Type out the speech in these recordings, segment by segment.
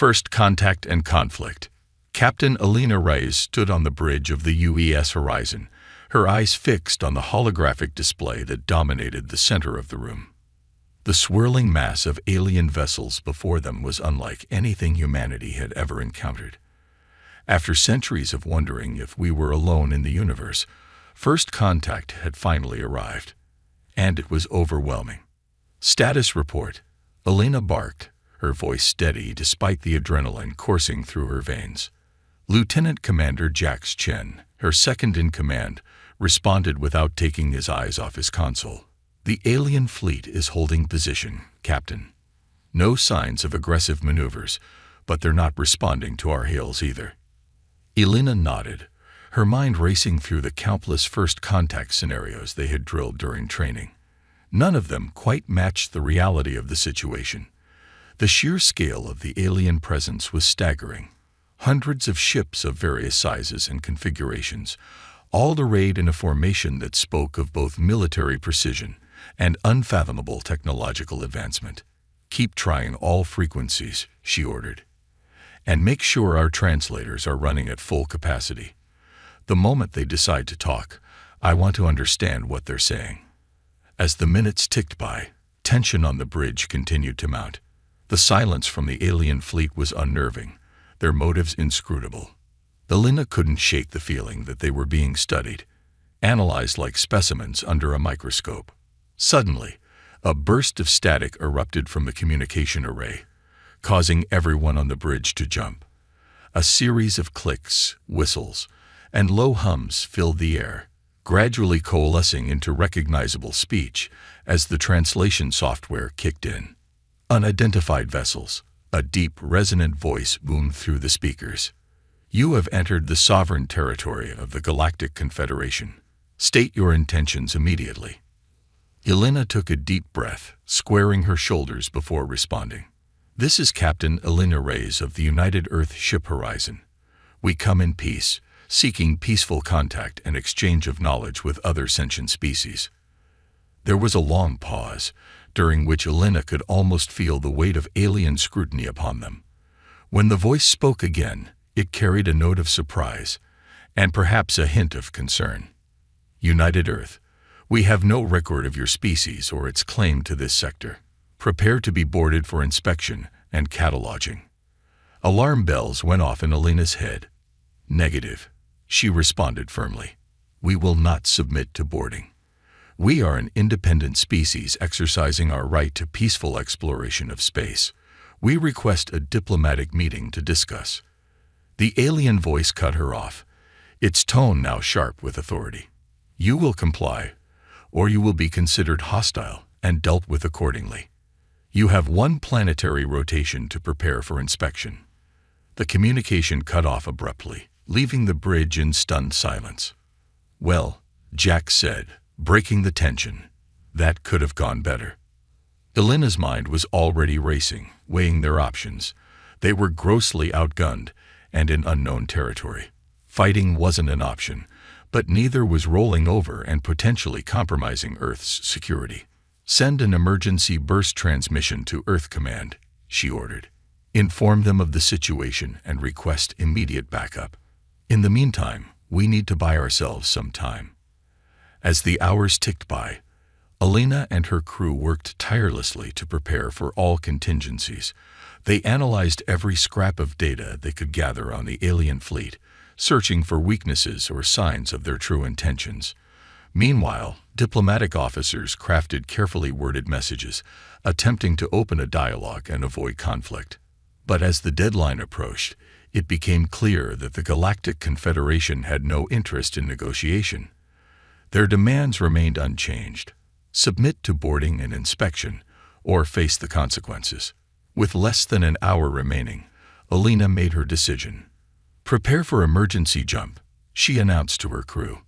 First Contact and Conflict. Captain Alina Reyes stood on the bridge of the UES Horizon, her eyes fixed on the holographic display that dominated the center of the room. The swirling mass of alien vessels before them was unlike anything humanity had ever encountered. After centuries of wondering if we were alone in the universe, first contact had finally arrived, and it was overwhelming. Status report, Alina barked, her voice steady despite the adrenaline coursing through her veins. Lieutenant Commander Jax Chen, her second-in-command, responded without taking his eyes off his console. The alien fleet is holding position, Captain. No signs of aggressive maneuvers, but they're not responding to our hails either. Alina nodded, her mind racing through the countless first contact scenarios they had drilled during training. None of them quite matched the reality of the situation. The sheer scale of the alien presence was staggering. Hundreds of ships of various sizes and configurations, all arrayed in a formation that spoke of both military precision and unfathomable technological advancement. "Keep trying all frequencies," she ordered. "And make sure our translators are running at full capacity. The moment they decide to talk, I want to understand what they're saying." As the minutes ticked by, tension on the bridge continued to mount. The silence from the alien fleet was unnerving, their motives inscrutable. Alina couldn't shake the feeling that they were being studied, analyzed like specimens under a microscope. Suddenly, a burst of static erupted from the communication array, causing everyone on the bridge to jump. A series of clicks, whistles, and low hums filled the air, gradually coalescing into recognizable speech as the translation software kicked in. "Unidentified vessels," a deep, resonant voice boomed through the speakers. "You have entered the sovereign territory of the Galactic Confederation. State your intentions immediately." Alina took a deep breath, squaring her shoulders before responding. "This is Captain Alina Reyes of the United Earth Ship Horizon. We come in peace, seeking peaceful contact and exchange of knowledge with other sentient species." There was a long pause, during which Alina could almost feel the weight of alien scrutiny upon them. When the voice spoke again, it carried a note of surprise, and perhaps a hint of concern. "United Earth, we have no record of your species or its claim to this sector. Prepare to be boarded for inspection and cataloging." Alarm bells went off in Alina's head. "Negative," she responded firmly. "We will not submit to boarding. We are an independent species exercising our right to peaceful exploration of space. We request a diplomatic meeting to discuss." The alien voice cut her off, its tone now sharp with authority. "You will comply, or you will be considered hostile and dealt with accordingly. You have one planetary rotation to prepare for inspection." The communication cut off abruptly, leaving the bridge in stunned silence. "Well," Jack said, breaking the tension, "that could have gone better." Alina's mind was already racing, weighing their options. They were grossly outgunned and in unknown territory. Fighting wasn't an option, but neither was rolling over and potentially compromising Earth's security. "Send an emergency burst transmission to Earth Command," she ordered. "Inform them of the situation and request immediate backup. In the meantime, we need to buy ourselves some time." As the hours ticked by, Alina and her crew worked tirelessly to prepare for all contingencies. They analyzed every scrap of data they could gather on the alien fleet, searching for weaknesses or signs of their true intentions. Meanwhile, diplomatic officers crafted carefully worded messages, attempting to open a dialogue and avoid conflict. But as the deadline approached, it became clear that the Galactic Confederation had no interest in negotiation. Their demands remained unchanged: submit to boarding and inspection, or face the consequences. With less than an hour remaining, Alina made her decision. "Prepare for emergency jump," she announced to her crew.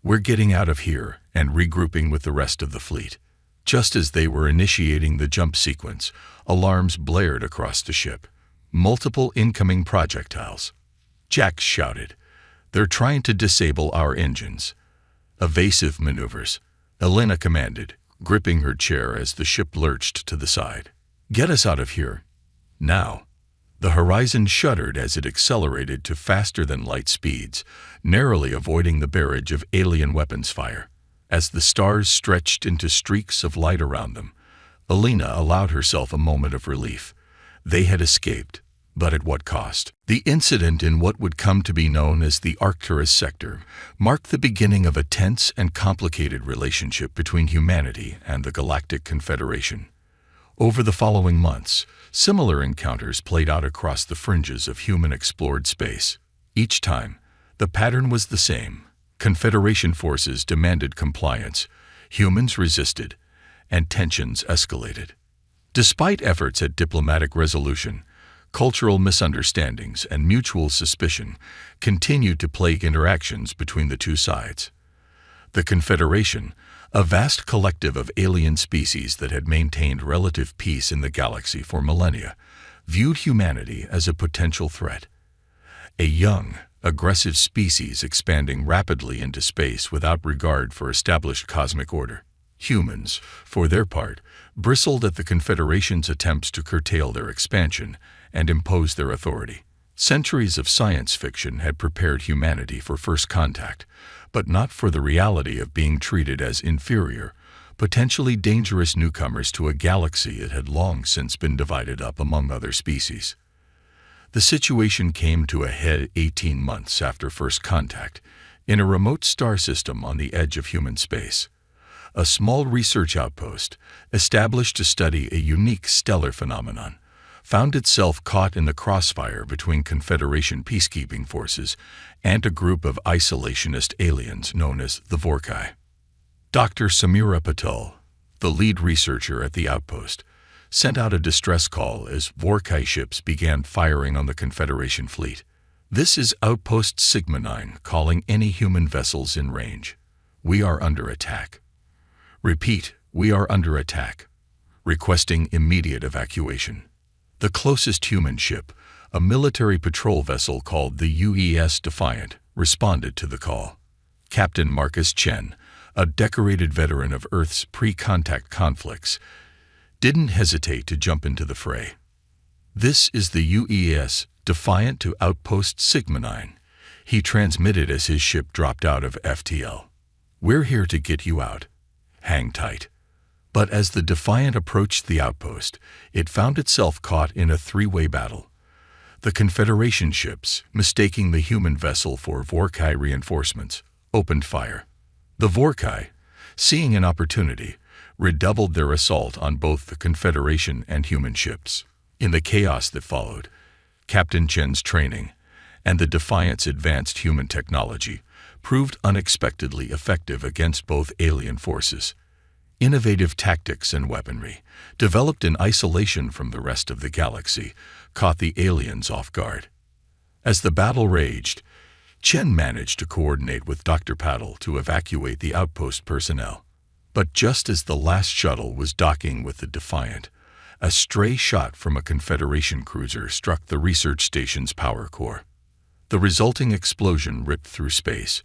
"We're getting out of here and regrouping with the rest of the fleet." Just as they were initiating the jump sequence, alarms blared across the ship. Multiple incoming projectiles. Jack shouted, "They're trying to disable our engines." "Evasive maneuvers," Alina commanded, gripping her chair as the ship lurched to the side. "Get us out of here. Now." The horizon shuddered as it accelerated to faster-than-light speeds, narrowly avoiding the barrage of alien weapons fire. As the stars stretched into streaks of light around them, Alina allowed herself a moment of relief. They had escaped, but at what cost? The incident in what would come to be known as the Arcturus sector marked the beginning of a tense and complicated relationship between humanity and the Galactic Confederation. Over the following months, similar encounters played out across the fringes of human-explored space. Each time, the pattern was the same. Confederation forces demanded compliance, humans resisted, and tensions escalated. Despite efforts at diplomatic resolution, cultural misunderstandings and mutual suspicion continued to plague interactions between the two sides. The Confederation, a vast collective of alien species that had maintained relative peace in the galaxy for millennia, viewed humanity as a potential threat. A young, aggressive species expanding rapidly into space without regard for established cosmic order. Humans, for their part, bristled at the Confederation's attempts to curtail their expansion and impose their authority. Centuries of science fiction had prepared humanity for first contact, but not for the reality of being treated as inferior, potentially dangerous newcomers to a galaxy that had long since been divided up among other species. The situation came to a head 18 months after first contact, in a remote star system on the edge of human space. A small research outpost, established to study a unique stellar phenomenon, found itself caught in the crossfire between Confederation peacekeeping forces and a group of isolationist aliens known as the Vorkai. Dr. Samira Patel, the lead researcher at the outpost, sent out a distress call as Vorkai ships began firing on the Confederation fleet. "This is Outpost Sigma 9 calling any human vessels in range. We are under attack. Repeat, we are under attack. Requesting immediate evacuation." The closest human ship, a military patrol vessel called the UES Defiant, responded to the call. Captain Marcus Chen, a decorated veteran of Earth's pre-contact conflicts, didn't hesitate to jump into the fray. "This is the UES Defiant to Outpost Sigma 9, he transmitted as his ship dropped out of FTL. "We're here to get you out. Hang tight." But as the Defiant approached the outpost, it found itself caught in a three-way battle. The Confederation ships, mistaking the human vessel for Vorkai reinforcements, opened fire. The Vorkai, seeing an opportunity, redoubled their assault on both the Confederation and human ships. In the chaos that followed, Captain Chen's training and the Defiant's advanced human technology proved unexpectedly effective against both alien forces. Innovative tactics and weaponry, developed in isolation from the rest of the galaxy, caught the aliens off guard. As the battle raged, Chen managed to coordinate with Dr. Paddle to evacuate the outpost personnel. But just as the last shuttle was docking with the Defiant, a stray shot from a Confederation cruiser struck the research station's power core. The resulting explosion ripped through space,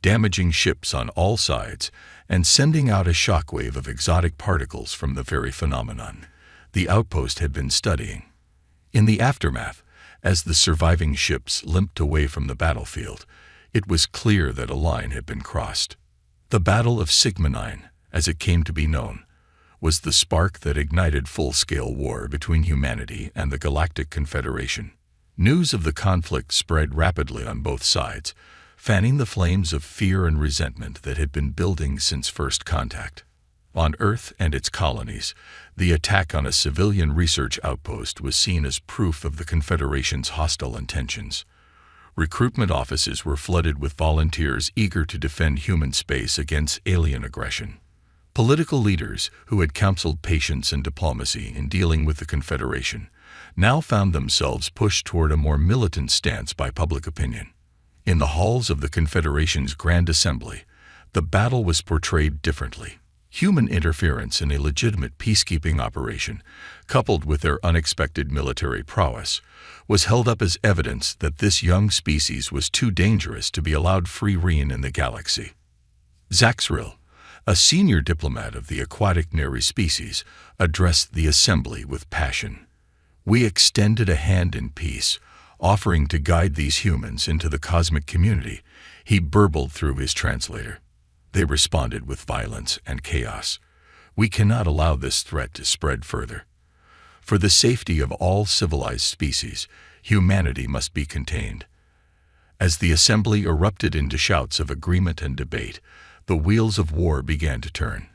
damaging ships on all sides and sending out a shockwave of exotic particles from the very phenomenon the outpost had been studying. In the aftermath, as the surviving ships limped away from the battlefield, it was clear that a line had been crossed. The Battle of Sigma 9, as it came to be known, was the spark that ignited full-scale war between humanity and the Galactic Confederation. News of the conflict spread rapidly on both sides, fanning the flames of fear and resentment that had been building since first contact. On Earth and its colonies, the attack on a civilian research outpost was seen as proof of the Confederation's hostile intentions. Recruitment offices were flooded with volunteers eager to defend human space against alien aggression. Political leaders, who had counseled patience and diplomacy in dealing with the Confederation, now found themselves pushed toward a more militant stance by public opinion. In the halls of the Confederation's Grand Assembly, the battle was portrayed differently. Human interference in a legitimate peacekeeping operation, coupled with their unexpected military prowess, was held up as evidence that this young species was too dangerous to be allowed free rein in the galaxy. Zaxril, a senior diplomat of the aquatic Neri species, addressed the assembly with passion. We extended a hand in peace, offering to guide these humans into the cosmic community, he burbled through his translator. They responded with violence and chaos. We cannot allow this threat to spread further. For the safety of all civilized species, humanity must be contained. As the assembly erupted into shouts of agreement and debate, the wheels of war began to turn.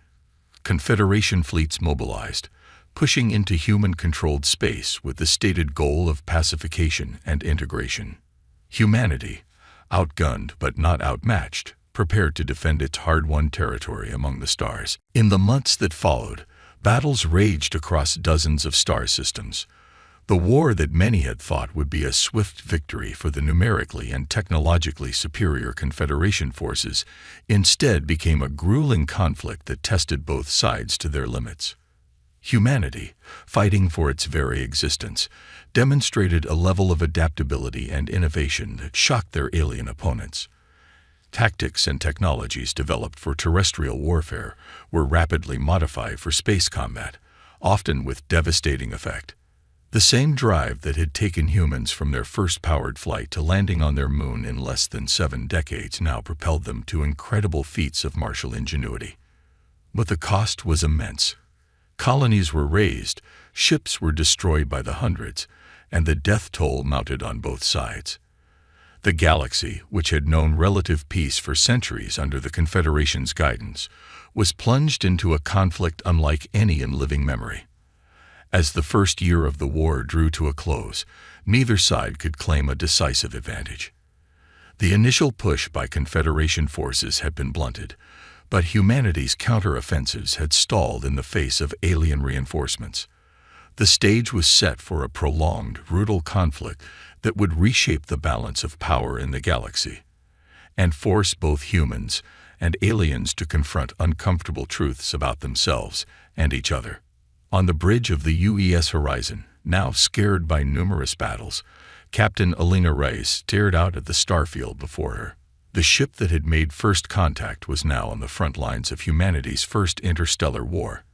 Confederation fleets mobilized, pushing into human-controlled space with the stated goal of pacification and integration. Humanity, outgunned but not outmatched, prepared to defend its hard-won territory among the stars. In the months that followed, battles raged across dozens of star systems. The war that many had thought would be a swift victory for the numerically and technologically superior Confederation forces instead became a grueling conflict that tested both sides to their limits. Humanity, fighting for its very existence, demonstrated a level of adaptability and innovation that shocked their alien opponents. Tactics and technologies developed for terrestrial warfare were rapidly modified for space combat, often with devastating effect. The same drive that had taken humans from their first powered flight to landing on their moon in less than 7 decades now propelled them to incredible feats of martial ingenuity. But the cost was immense. Colonies were razed, ships were destroyed by the hundreds, and the death toll mounted on both sides. The galaxy, which had known relative peace for centuries under the Confederation's guidance, was plunged into a conflict unlike any in living memory. As the first year of the war drew to a close, neither side could claim a decisive advantage. The initial push by Confederation forces had been blunted, but humanity's counter-offensives had stalled in the face of alien reinforcements. The stage was set for a prolonged, brutal conflict that would reshape the balance of power in the galaxy, and force both humans and aliens to confront uncomfortable truths about themselves and each other. On the bridge of the UES horizon, now scared by numerous battles, Captain Alina Reyes stared out at the starfield before her. The ship that had made first contact was now on the front lines of humanity's first interstellar war.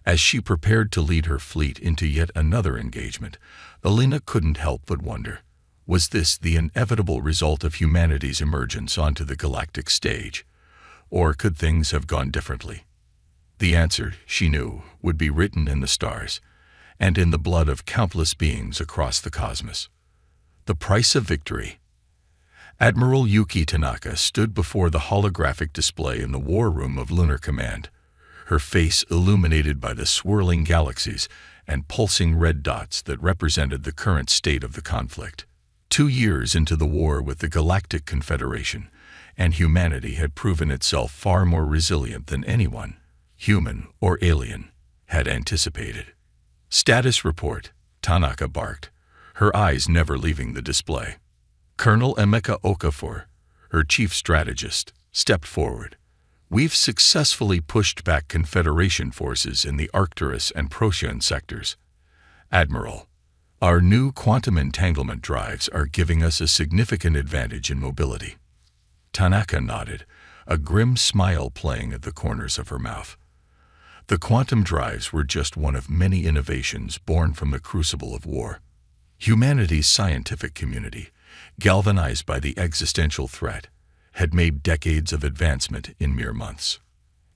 As she prepared to lead her fleet into yet another engagement, Alina couldn't help but wonder, was this the inevitable result of humanity's emergence onto the galactic stage? Or could things have gone differently? The answer, she knew, would be written in the stars, and in the blood of countless beings across the cosmos. The price of victory. Admiral Yuki Tanaka stood before the holographic display in the war room of Lunar Command, her face illuminated by the swirling galaxies and pulsing red dots that represented the current state of the conflict. 2 years into the war with the Galactic Confederation, and humanity had proven itself far more resilient than anyone, human or alien, had anticipated. Status report, Tanaka barked, her eyes never leaving the display. Colonel Emeka Okafor, her chief strategist, stepped forward. We've successfully pushed back Confederation forces in the Arcturus and Procyon sectors. Admiral, our new quantum entanglement drives are giving us a significant advantage in mobility. Tanaka nodded, a grim smile playing at the corners of her mouth. The quantum drives were just one of many innovations born from the crucible of war. Humanity's scientific community, galvanized by the existential threat, had made decades of advancement in mere months.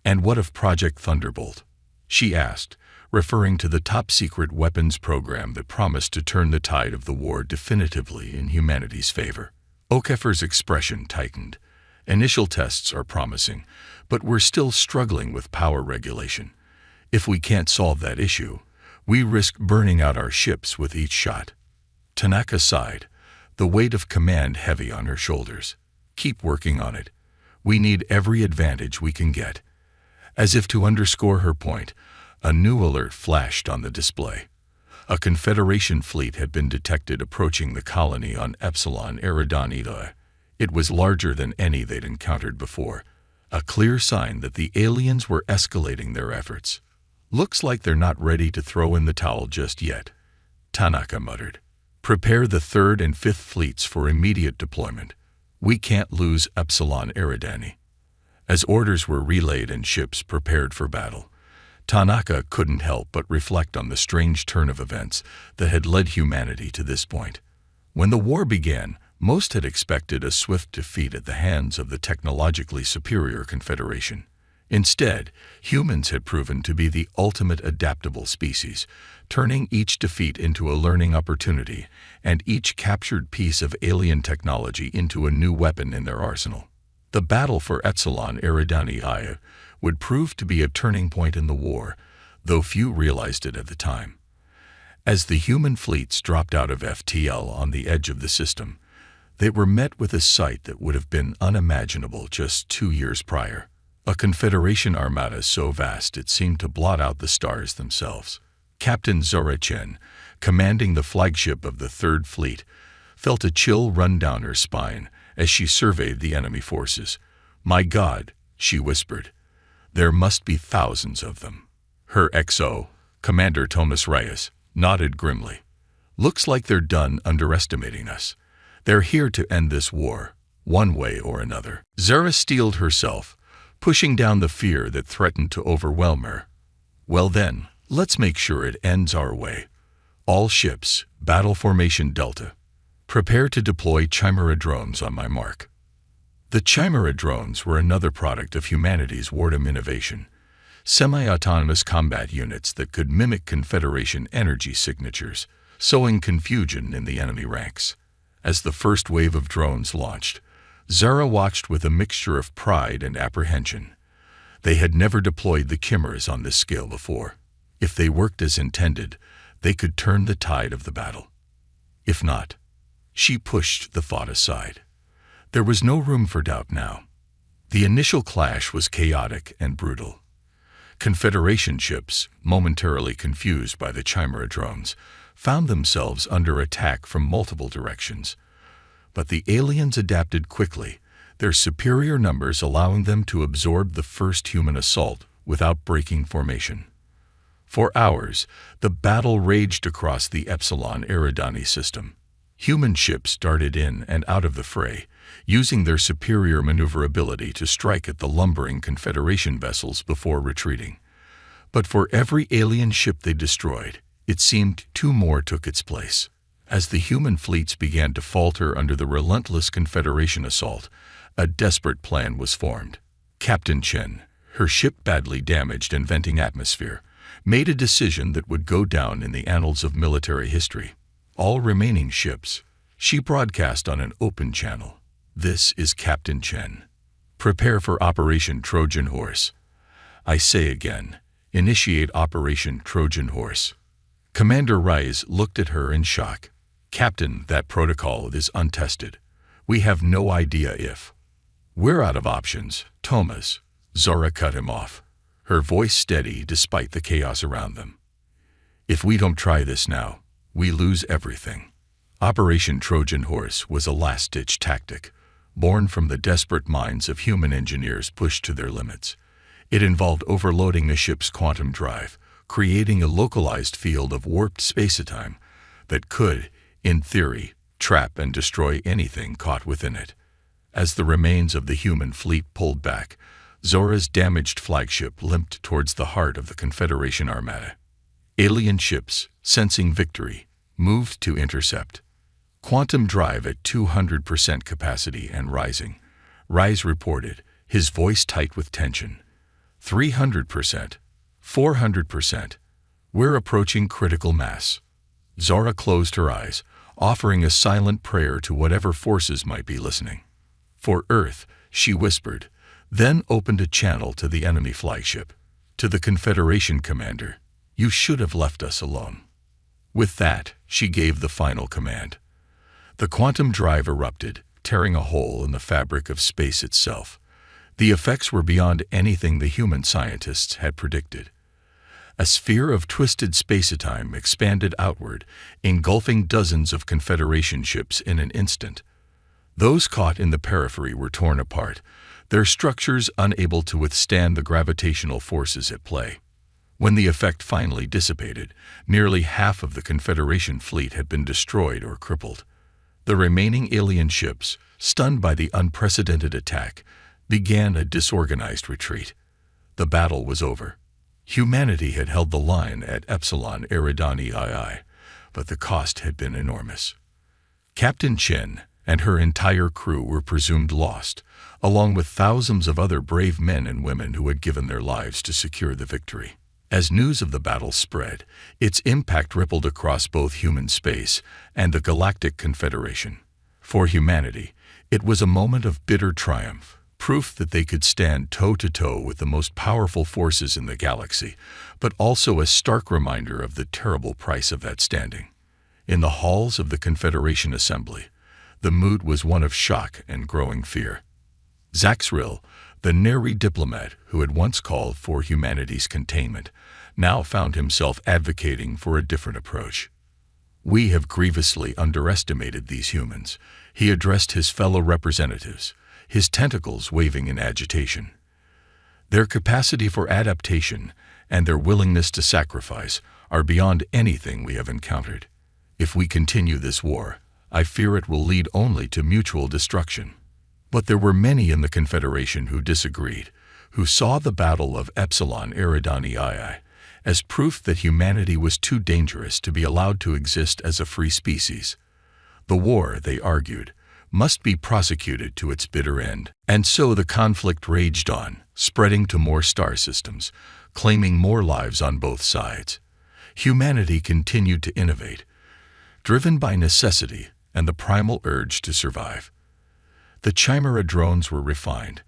And what of Project Thunderbolt? She asked, referring to the top-secret weapons program that promised to turn the tide of the war definitively in humanity's favor. Okafor's expression tightened. Initial tests are promising, but we're still struggling with power regulation. If we can't solve that issue, we risk burning out our ships with each shot. Tanaka sighed, the weight of command heavy on her shoulders. Keep working on it. We need every advantage we can get. As if to underscore her point, a new alert flashed on the display. A Confederation fleet had been detected approaching the colony on Epsilon Eridani. It was larger than any they'd encountered before, a clear sign that the aliens were escalating their efforts. Looks like they're not ready to throw in the towel just yet, Tanaka muttered. Prepare the 3rd and 5th fleets for immediate deployment. We can't lose Epsilon Eridani. As orders were relayed and ships prepared for battle, Tanaka couldn't help but reflect on the strange turn of events that had led humanity to this point. When the war began, most had expected a swift defeat at the hands of the technologically superior Confederation. Instead, humans had proven to be the ultimate adaptable species, turning each defeat into a learning opportunity and each captured piece of alien technology into a new weapon in their arsenal. The battle for Epsilon Eridani would prove to be a turning point in the war, though few realized it at the time. As the human fleets dropped out of FTL on the edge of the system, they were met with a sight that would have been unimaginable just 2 years prior. A Confederation armada so vast it seemed to blot out the stars themselves. Captain Zora Chen, commanding the flagship of the Third Fleet, felt a chill run down her spine as she surveyed the enemy forces. "My God," she whispered, "there must be thousands of them." Her XO, Commander Thomas Reyes, nodded grimly. "Looks like they're done underestimating us. They're here to end this war, one way or another." Zara steeled herself, pushing down the fear that threatened to overwhelm her. "Well then, let's make sure it ends our way. All ships, Battle Formation Delta. Prepare to deploy Chimera drones on my mark." The Chimera drones were another product of humanity's wartime innovation, semi-autonomous combat units that could mimic Confederation energy signatures, sowing confusion in the enemy ranks. As the first wave of drones launched, Zara watched with a mixture of pride and apprehension. They had never deployed the chimeras on this scale before. If they worked as intended, they could turn the tide of the battle. If not, she pushed the thought aside. There was no room for doubt now. The initial clash was chaotic and brutal. Confederation ships, momentarily confused by the Chimera drones, found themselves under attack from multiple directions. But the aliens adapted quickly, their superior numbers allowing them to absorb the first human assault without breaking formation. For hours, the battle raged across the Epsilon Eridani system. Human ships darted in and out of the fray, using their superior maneuverability to strike at the lumbering Confederation vessels before retreating. But for every alien ship they destroyed, it seemed 2 more took its place. As the human fleets began to falter under the relentless Confederation assault, a desperate plan was formed. Captain Chen, her ship badly damaged and venting atmosphere, made a decision that would go down in the annals of military history. All remaining ships, she broadcast on an open channel. "This is Captain Chen. Prepare for Operation Trojan Horse. I say again, initiate Operation Trojan Horse." Commander Reyes looked at her in shock. "Captain, that protocol is untested. We have no idea if—" "We're out of options, Thomas," Zora cut him off, her voice steady despite the chaos around them. "If we don't try this now, we lose everything." Operation Trojan Horse was a last-ditch tactic, born from the desperate minds of human engineers pushed to their limits. It involved overloading a ship's quantum drive, creating a localized field of warped space-time that could, in theory, trap and destroy anything caught within it. As the remains of the human fleet pulled back, Zora's damaged flagship limped towards the heart of the Confederation armada. Alien ships, sensing victory, moved to intercept. "Quantum drive at 200% capacity and rising," Reyes reported, his voice tight with tension. 300%, 400%. We're approaching critical mass." Zora closed her eyes, offering a silent prayer to whatever forces might be listening. "For Earth," she whispered, then opened a channel to the enemy flagship. "To the Confederation commander, you should have left us alone." With that, she gave the final command. The quantum drive erupted, tearing a hole in the fabric of space itself. The effects were beyond anything the human scientists had predicted. A sphere of twisted space-time expanded outward, engulfing dozens of Confederation ships in an instant. Those caught in the periphery were torn apart, their structures unable to withstand the gravitational forces at play. When the effect finally dissipated, nearly half of the Confederation fleet had been destroyed or crippled. The remaining alien ships, stunned by the unprecedented attack, began a disorganized retreat. The battle was over. Humanity had held the line at Epsilon Eridani II, but the cost had been enormous. Captain Chen and her entire crew were presumed lost, along with thousands of other brave men and women who had given their lives to secure the victory. As news of the battle spread, its impact rippled across both human space and the Galactic Confederation. For humanity, it was a moment of bitter triumph, proof that they could stand toe-to-toe with the most powerful forces in the galaxy, but also a stark reminder of the terrible price of that standing. In the halls of the Confederation Assembly, the mood was one of shock and growing fear. Zaxril, the Neri diplomat who had once called for humanity's containment, now found himself advocating for a different approach. "We have grievously underestimated these humans," he addressed his fellow representatives, his tentacles waving in agitation. "Their capacity for adaptation and their willingness to sacrifice are beyond anything we have encountered. If we continue this war, I fear it will lead only to mutual destruction." But there were many in the Confederation who disagreed, who saw the Battle of Epsilon Eridani II as proof that humanity was too dangerous to be allowed to exist as a free species. The war, they argued, must be prosecuted to its bitter end. And so the conflict raged on, spreading to more star systems, claiming more lives on both sides. Humanity continued to innovate, driven by necessity and the primal urge to survive. The Chimera drones were refined,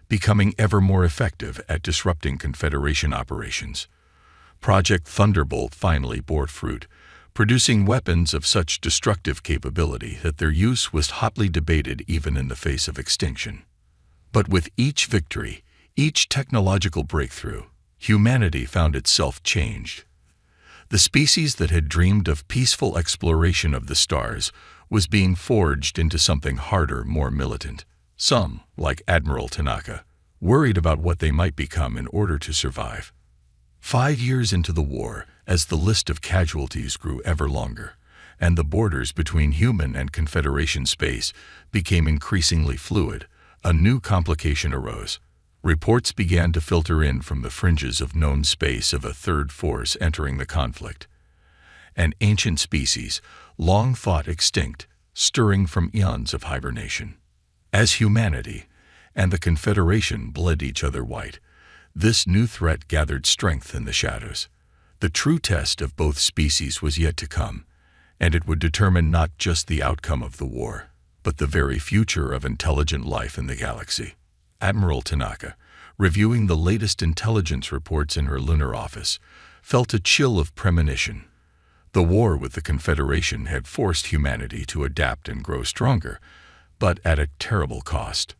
becoming ever more effective at disrupting Confederation operations. Project Thunderbolt finally bore fruit, producing weapons of such destructive capability that their use was hotly debated even in the face of extinction. But with each victory, each technological breakthrough, humanity found itself changed. The species that had dreamed of peaceful exploration of the stars was being forged into something harder, more militant. Some, like Admiral Tanaka, worried about what they might become in order to survive. 5 years into the war, as the list of casualties grew ever longer, and the borders between human and Confederation space became increasingly fluid, a new complication arose. Reports began to filter in from the fringes of known space of a third force entering the conflict. An ancient species, long thought extinct, stirring from eons of hibernation. As humanity and the Confederation bled each other white, this new threat gathered strength in the shadows. The true test of both species was yet to come, and it would determine not just the outcome of the war, but the very future of intelligent life in the galaxy. Admiral Tanaka, reviewing the latest intelligence reports in her lunar office, felt a chill of premonition. The war with the Confederation had forced humanity to adapt and grow stronger, but at a terrible cost.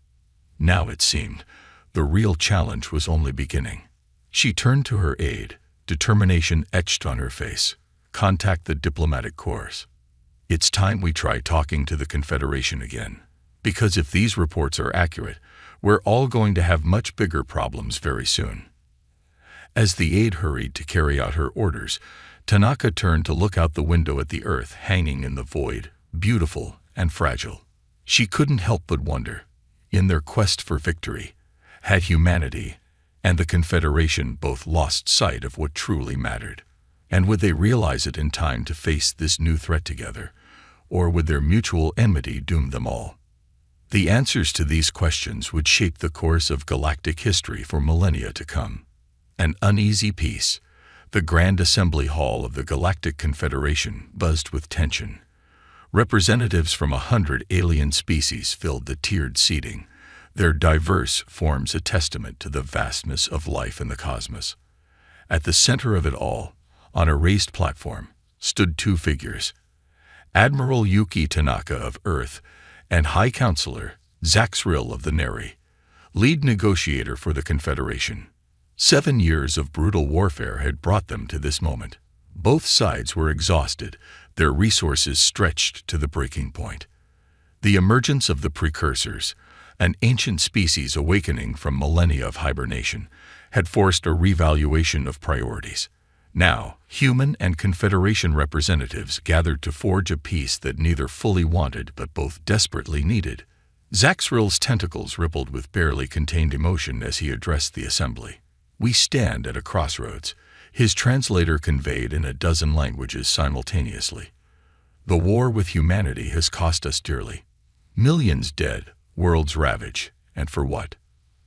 Now, it seemed, the real challenge was only beginning. She turned to her aide, determination etched on her face. "Contact the diplomatic corps. It's time we try talking to the Confederation again. Because if these reports are accurate, we're all going to have much bigger problems very soon." As the aide hurried to carry out her orders, Tanaka turned to look out the window at the Earth hanging in the void, beautiful and fragile. She couldn't help but wonder, in their quest for victory, had humanity and the Confederation both lost sight of what truly mattered? And would they realize it in time to face this new threat together, or would their mutual enmity doom them all? The answers to these questions would shape the course of galactic history for millennia to come. An uneasy peace. The Grand Assembly Hall of the Galactic Confederation buzzed with tension. Representatives from 100 alien species filled the tiered seating, their diverse forms a testament to the vastness of life in the cosmos. At the center of it all, on a raised platform, stood two figures: Admiral Yuki Tanaka of Earth and High Counselor Zaxril of the Neri, lead negotiator for the Confederation. 7 years of brutal warfare had brought them to this moment. Both sides were exhausted, their resources stretched to the breaking point. The emergence of the precursors, an ancient species awakening from millennia of hibernation, had forced a revaluation of priorities. Now, human and Confederation representatives gathered to forge a peace that neither fully wanted but both desperately needed. Zaxril's tentacles rippled with barely contained emotion as he addressed the assembly. We stand at a crossroads, his translator conveyed in a dozen languages simultaneously. The war with humanity has cost us dearly. Millions dead, worlds ravaged, and for what?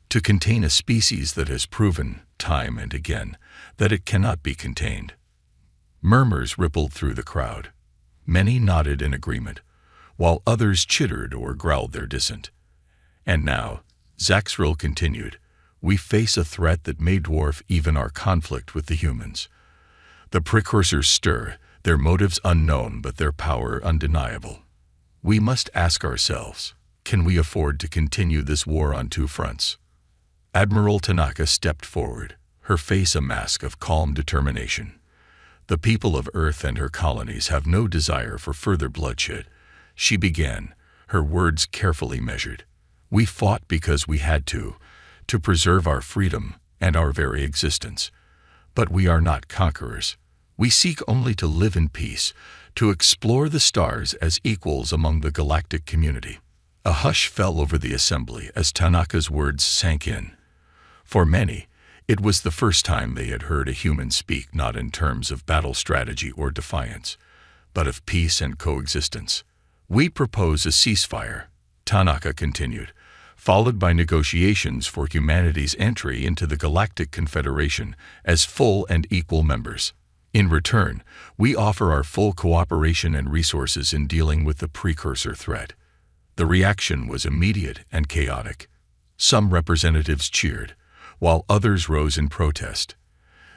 To contain a species that has proven, time and again, that it cannot be contained. Murmurs rippled through the crowd. Many nodded in agreement, while others chittered or growled their dissent. And now, Zaxrill continued, we face a threat that may dwarf even our conflict with the humans. The precursors stir, their motives unknown but their power undeniable. We must ask ourselves, can we afford to continue this war on two fronts? Admiral Tanaka stepped forward, her face a mask of calm determination. The people of Earth and her colonies have no desire for further bloodshed. She began, her words carefully measured. We fought because we had to preserve our freedom and our very existence. But we are not conquerors. We seek only to live in peace, to explore the stars as equals among the galactic community. A hush fell over the assembly as Tanaka's words sank in. For many, it was the first time they had heard a human speak not in terms of battle strategy or defiance, but of peace and coexistence. We propose a ceasefire, Tanaka continued, followed by negotiations for humanity's entry into the Galactic Confederation as full and equal members. In return, we offer our full cooperation and resources in dealing with the precursor threat. The reaction was immediate and chaotic. Some representatives cheered, while others rose in protest.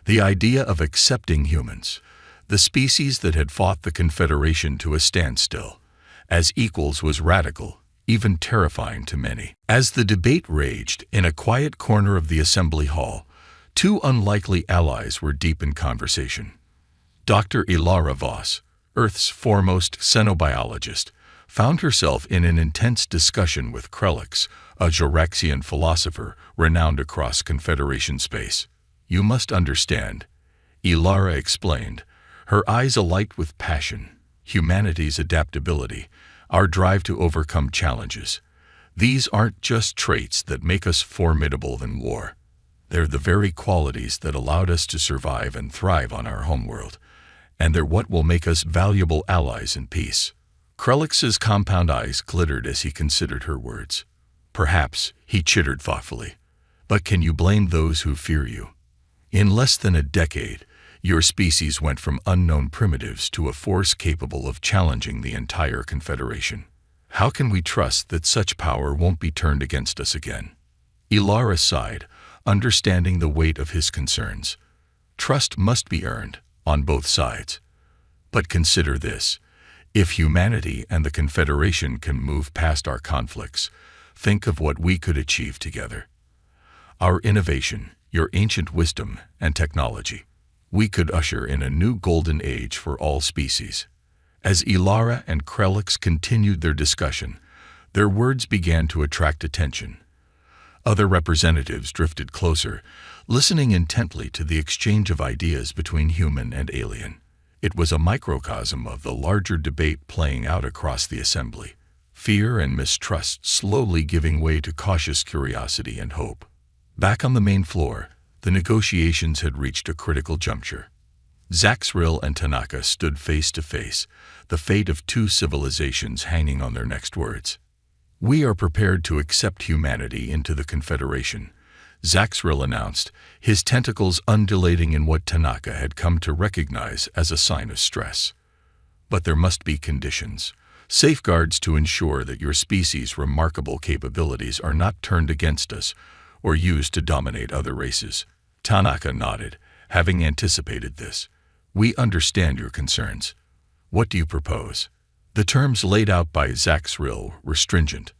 The idea of accepting humans, the species that had fought the Confederation to a standstill, as equals was radical, even terrifying to many. As the debate raged in a quiet corner of the assembly hall, two unlikely allies were deep in conversation. Dr. Ilara Voss, Earth's foremost xenobiologist, found herself in an intense discussion with Krelix, a Joraxian philosopher renowned across Confederation space. You must understand, Ilara explained, her eyes alight with passion, humanity's adaptability, our drive to overcome challenges. These aren't just traits that make us formidable in war. They're the very qualities that allowed us to survive and thrive on our homeworld, and they're what will make us valuable allies in peace. Krelix's compound eyes glittered as he considered her words. Perhaps, he chittered thoughtfully, but can you blame those who fear you? In less than a decade, your species went from unknown primitives to a force capable of challenging the entire Confederation. How can we trust that such power won't be turned against us again? Ilara sighed, understanding the weight of his concerns. Trust must be earned, on both sides. But consider this. If humanity and the Confederation can move past our conflicts, think of what we could achieve together. Our innovation, your ancient wisdom and technology. We could usher in a new golden age for all species. As Ilara and Krelix continued their discussion, their words began to attract attention. Other representatives drifted closer, listening intently to the exchange of ideas between human and alien. It was a microcosm of the larger debate playing out across the assembly, fear and mistrust slowly giving way to cautious curiosity and hope. Back on the main floor, the negotiations had reached a critical juncture. Zaxrill and Tanaka stood face to face, the fate of two civilizations hanging on their next words. We are prepared to accept humanity into the Confederation, Zaxrill announced, his tentacles undulating in what Tanaka had come to recognize as a sign of stress. But there must be conditions, safeguards to ensure that your species' remarkable capabilities are not turned against us or used to dominate other races. Tanaka nodded, having anticipated this. We understand your concerns. What do you propose? The terms laid out by Zaxrill were stringent.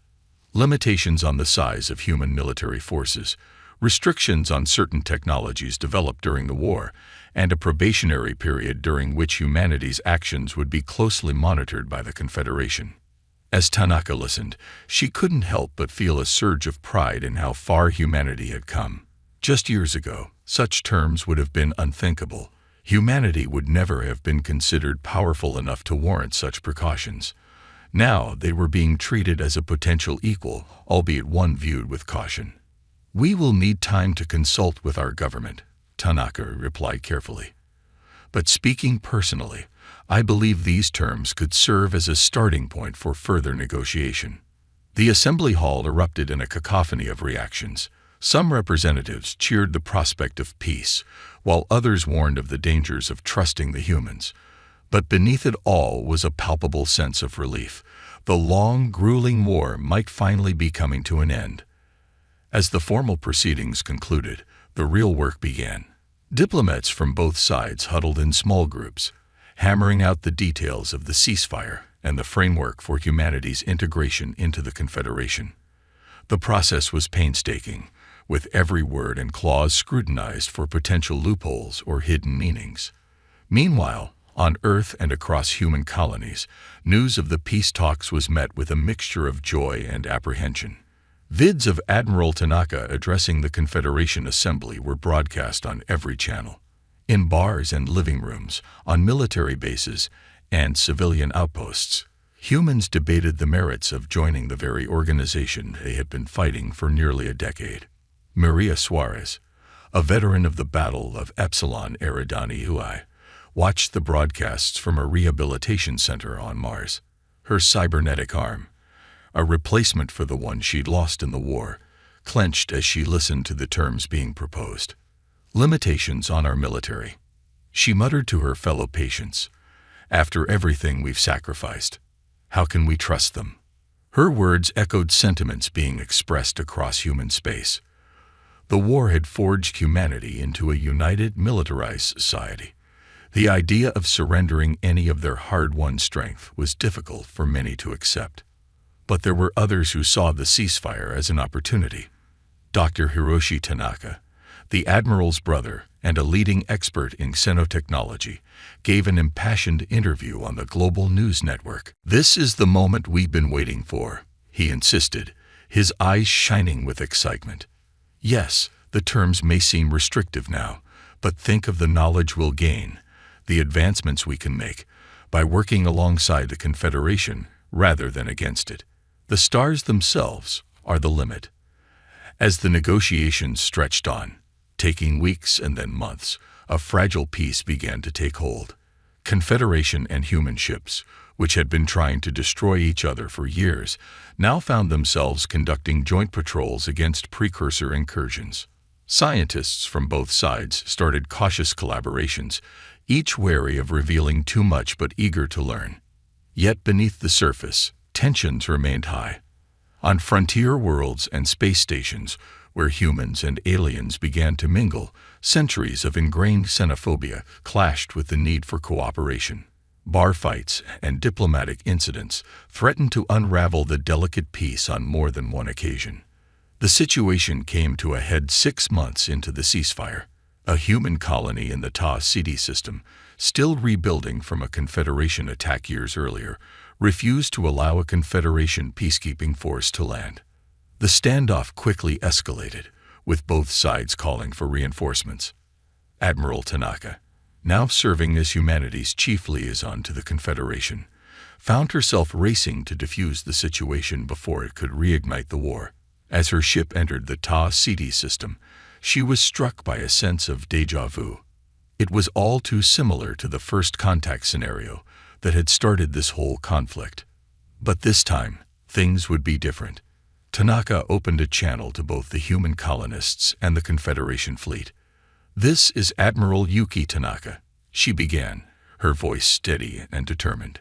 Limitations on the size of human military forces, restrictions on certain technologies developed during the war, and a probationary period during which humanity's actions would be closely monitored by the Confederation. As Tanaka listened, she couldn't help but feel a surge of pride in how far humanity had come. Just years ago, such terms would have been unthinkable. Humanity would never have been considered powerful enough to warrant such precautions. Now they were being treated as a potential equal, albeit one viewed with caution. "We will need time to consult with our government," Tanaka replied carefully. "But speaking personally, I believe these terms could serve as a starting point for further negotiation." The assembly hall erupted in a cacophony of reactions. Some representatives cheered the prospect of peace, while others warned of the dangers of trusting the humans. But beneath it all was a palpable sense of relief. The long, grueling war might finally be coming to an end. As the formal proceedings concluded, the real work began. Diplomats from both sides huddled in small groups, hammering out the details of the ceasefire and the framework for humanity's integration into the Confederation. The process was painstaking, with every word and clause scrutinized for potential loopholes or hidden meanings. Meanwhile, on Earth and across human colonies, news of the peace talks was met with a mixture of joy and apprehension. Vids of Admiral Tanaka addressing the Confederation Assembly were broadcast on every channel. In bars and living rooms, on military bases, and civilian outposts, humans debated the merits of joining the very organization they had been fighting for nearly a decade. Maria Suarez, a veteran of the Battle of Epsilon Eridani Hui, watched the broadcasts from a rehabilitation center on Mars. Her cybernetic arm, a replacement for the one she'd lost in the war, clenched as she listened to the terms being proposed. "Limitations on our military," she muttered to her fellow patients. "After everything we've sacrificed, how can we trust them?" Her words echoed sentiments being expressed across human space. The war had forged humanity into a united, militarized society. The idea of surrendering any of their hard-won strength was difficult for many to accept. But there were others who saw the ceasefire as an opportunity. Dr. Hiroshi Tanaka, the admiral's brother and a leading expert in xenotechnology, gave an impassioned interview on the global news network. "This is the moment we've been waiting for," he insisted, his eyes shining with excitement. "Yes, the terms may seem restrictive now, but think of the knowledge we'll gain, the advancements we can make, by working alongside the Confederation rather than against it. The stars themselves are the limit." As the negotiations stretched on, taking weeks and then months, a fragile peace began to take hold. Confederation and human ships, which had been trying to destroy each other for years, now found themselves conducting joint patrols against precursor incursions. Scientists from both sides started cautious collaborations, each wary of revealing too much but eager to learn. Yet beneath the surface, tensions remained high. On frontier worlds and space stations, where humans and aliens began to mingle, centuries of ingrained xenophobia clashed with the need for cooperation. Bar fights and diplomatic incidents threatened to unravel the delicate peace on more than one occasion. The situation came to a head 6 months into the ceasefire. A human colony in the Ta City system, still rebuilding from a Confederation attack years earlier, refused to allow a Confederation peacekeeping force to land. The standoff quickly escalated, with both sides calling for reinforcements. Admiral Tanaka, now serving as humanity's chief liaison to the Confederation, found herself racing to defuse the situation before it could reignite the war. As her ship entered the Ta City system, she was struck by a sense of déjà vu. It was all too similar to the first contact scenario that had started this whole conflict. But this time, things would be different. Tanaka opened a channel to both the human colonists and the Confederation fleet. "This is Admiral Yuki Tanaka," she began, her voice steady and determined.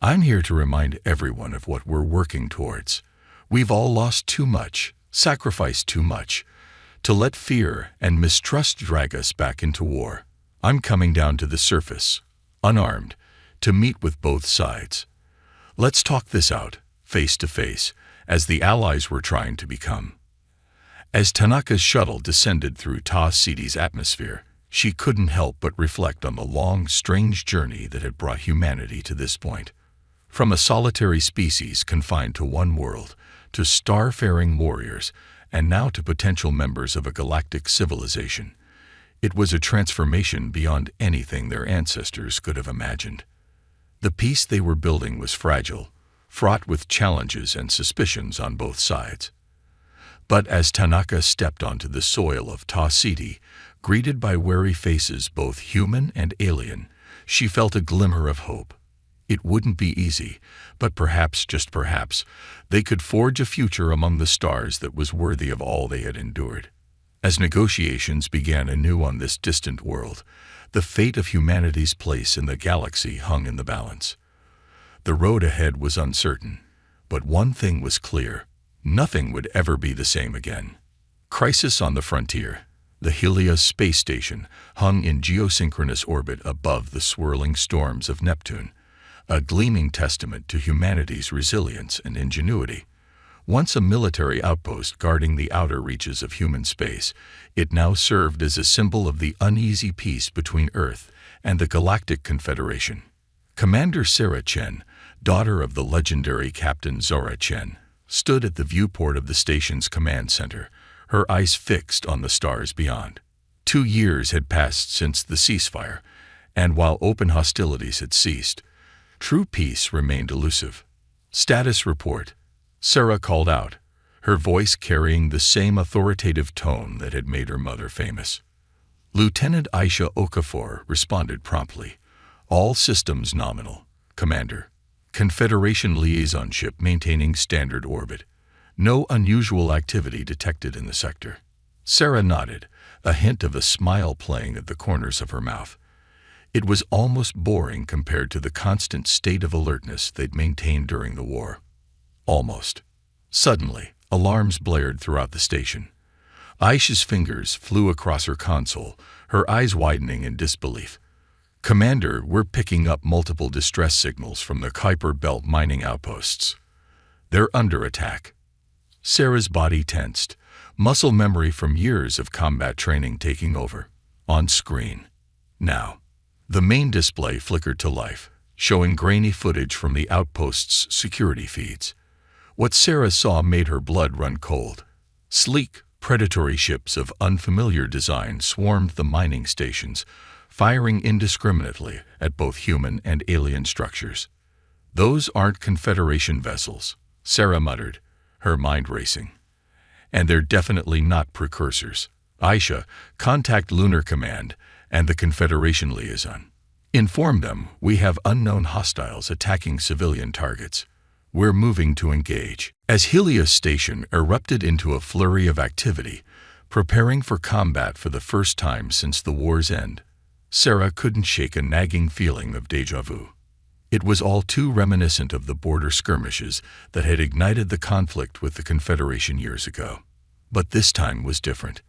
"I'm here to remind everyone of what we're working towards. We've all lost too much, sacrificed too much, to let fear and mistrust drag us back into war. I'm coming down to the surface, unarmed, to meet with both sides. Let's talk this out, face to face, as the allies were trying to become." As Tanaka's shuttle descended through Ta City's atmosphere, she couldn't help but reflect on the long, strange journey that had brought humanity to this point. From a solitary species confined to one world, to star-faring warriors, and now to potential members of a galactic civilization, it was a transformation beyond anything their ancestors could have imagined. The peace they were building was fragile, fraught with challenges and suspicions on both sides. But as Tanaka stepped onto the soil of Ta City, greeted by wary faces both human and alien, she felt a glimmer of hope. It wouldn't be easy, but perhaps, just perhaps, they could forge a future among the stars that was worthy of all they had endured. As negotiations began anew on this distant world, the fate of humanity's place in the galaxy hung in the balance. The road ahead was uncertain, but one thing was clear: nothing would ever be the same again. Crisis on the Frontier. The Helios space station hung in geosynchronous orbit above the swirling storms of Neptune, a gleaming testament to humanity's resilience and ingenuity. Once a military outpost guarding the outer reaches of human space, it now served as a symbol of the uneasy peace between Earth and the Galactic Confederation. Commander Sarah Chen, daughter of the legendary Captain Zora Chen, stood at the viewport of the station's command center, her eyes fixed on the stars beyond. 2 years had passed since the ceasefire, and while open hostilities had ceased, true peace remained elusive. Status report. Sarah called out, her voice carrying the same authoritative tone that had made her mother famous. Lieutenant Aisha Okafor responded promptly. All systems nominal, Commander. Confederation liaison ship maintaining standard orbit. No unusual activity detected in the sector. Sarah nodded, a hint of a smile playing at the corners of her mouth. It was almost boring compared to the constant state of alertness they'd maintained during the war. Almost. Suddenly, alarms blared throughout the station. Aisha's fingers flew across her console, her eyes widening in disbelief. Commander, we're picking up multiple distress signals from the Kuiper Belt mining outposts. They're under attack. Sarah's body tensed, muscle memory from years of combat training taking over. On screen. Now. The main display flickered to life, showing grainy footage from the outpost's security feeds. What Sarah saw made her blood run cold. Sleek, predatory ships of unfamiliar design swarmed the mining stations, firing indiscriminately at both human and alien structures. Those aren't Confederation vessels, Sarah muttered, her mind racing. And they're definitely not precursors. Aisha, contact Lunar Command and the Confederation liaison. Inform them we have unknown hostiles attacking civilian targets. We're moving to engage. As Helios Station erupted into a flurry of activity, preparing for combat for the first time since the war's end, Sarah couldn't shake a nagging feeling of déjà vu. It was all too reminiscent of the border skirmishes that had ignited the conflict with the Confederation years ago. But this time was different.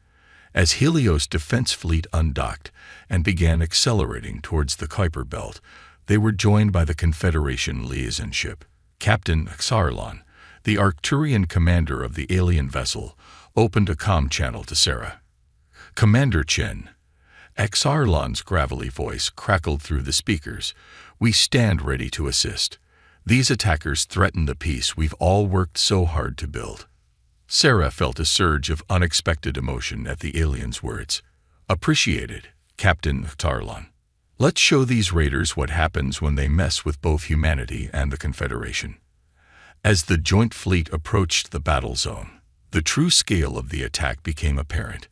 As Helios' defense fleet undocked and began accelerating towards the Kuiper Belt, they were joined by the Confederation liaison ship. Captain Xarlon, the Arcturian commander of the alien vessel, opened a comm channel to Sarah. Commander Chen. Xarlon's gravelly voice crackled through the speakers. We stand ready to assist. These attackers threaten the peace we've all worked so hard to build. Sarah felt a surge of unexpected emotion at the alien's words. Appreciated, Captain Xarlon. Let's show these raiders what happens when they mess with both humanity and the Confederation. As the joint fleet approached the battle zone, the true scale of the attack became apparent.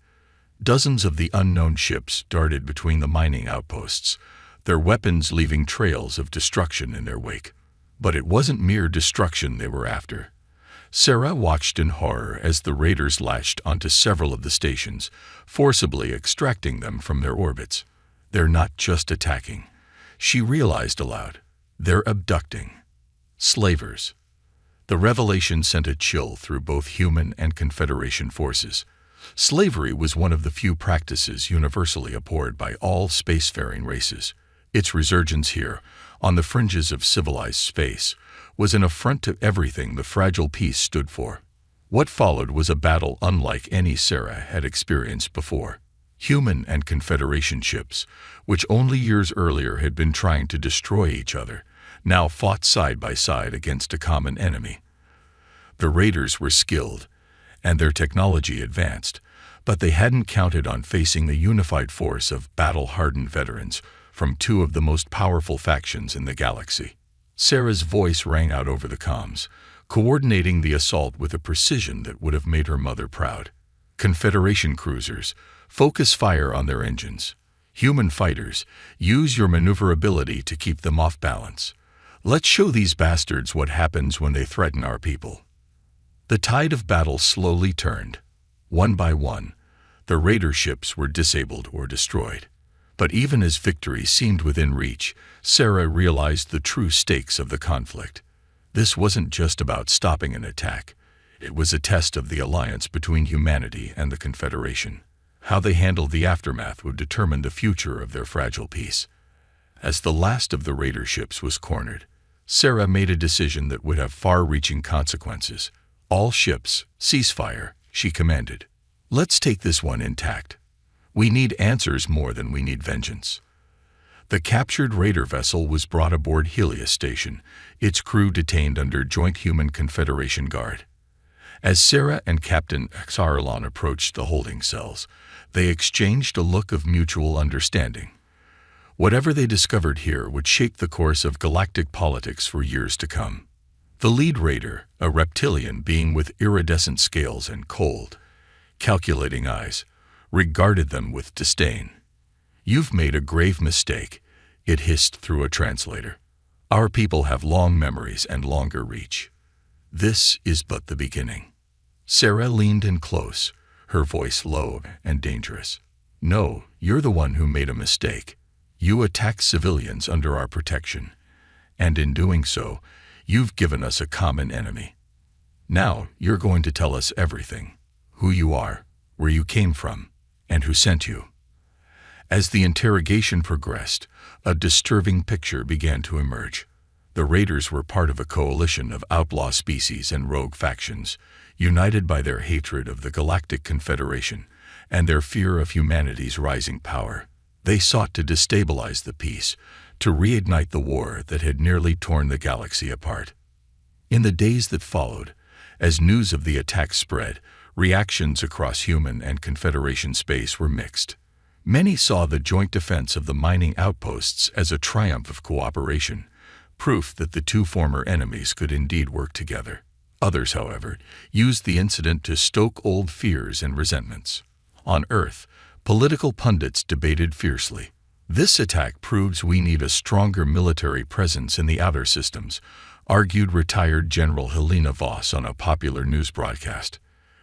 Dozens of the unknown ships darted between the mining outposts, their weapons leaving trails of destruction in their wake. But it wasn't mere destruction they were after. Sarah watched in horror as the raiders lashed onto several of the stations, forcibly extracting them from their orbits. They're not just attacking, she realized aloud. They're abducting. Slavers. The revelation sent a chill through both human and Confederation forces. Slavery was one of the few practices universally abhorred by all spacefaring races. Its resurgence here, on the fringes of civilized space, was an affront to everything the fragile peace stood for. What followed was a battle unlike any Sarah had experienced before. Human and Confederation ships, which only years earlier had been trying to destroy each other, now fought side by side against a common enemy. The raiders were skilled, and their technology advanced, but they hadn't counted on facing the unified force of battle-hardened veterans from two of the most powerful factions in the galaxy. Sarah's voice rang out over the comms, coordinating the assault with a precision that would have made her mother proud. Confederation cruisers, focus fire on their engines. Human fighters, use your maneuverability to keep them off balance. Let's show these bastards what happens when they threaten our people. The tide of battle slowly turned. One by one, the raider ships were disabled or destroyed. But even as victory seemed within reach, Sarah realized the true stakes of the conflict. This wasn't just about stopping an attack. It was a test of the alliance between humanity and the Confederation. How they handled the aftermath would determine the future of their fragile peace. As the last of the raider ships was cornered, Sarah made a decision that would have far-reaching consequences. All ships, cease fire, she commanded. Let's take this one intact. We need answers more than we need vengeance. The captured raider vessel was brought aboard Helios Station, its crew detained under Joint Human Confederation Guard. As Sarah and Captain Xarlon approached the holding cells, they exchanged a look of mutual understanding. Whatever they discovered here would shape the course of galactic politics for years to come. The lead raider, a reptilian being with iridescent scales and cold, calculating eyes, regarded them with disdain. "You've made a grave mistake," it hissed through a translator. "Our people have long memories and longer reach. This is but the beginning." Sarah leaned in close, her voice low and dangerous. "No, you're the one who made a mistake. You attacked civilians under our protection, and in doing so, you've given us a common enemy. Now you're going to tell us everything: who you are, where you came from, and who sent you." As the interrogation progressed, a disturbing picture began to emerge. The raiders were part of a coalition of outlaw species and rogue factions, united by their hatred of the Galactic Confederation and their fear of humanity's rising power. They sought to destabilize the peace, to reignite the war that had nearly torn the galaxy apart. In the days that followed, as news of the attack spread, reactions across human and Confederation space were mixed. Many saw the joint defense of the mining outposts as a triumph of cooperation, proof that the two former enemies could indeed work together. Others, however, used the incident to stoke old fears and resentments. On Earth, political pundits debated fiercely. "This attack proves we need a stronger military presence in the outer systems," argued retired General Helena Voss on a popular news broadcast.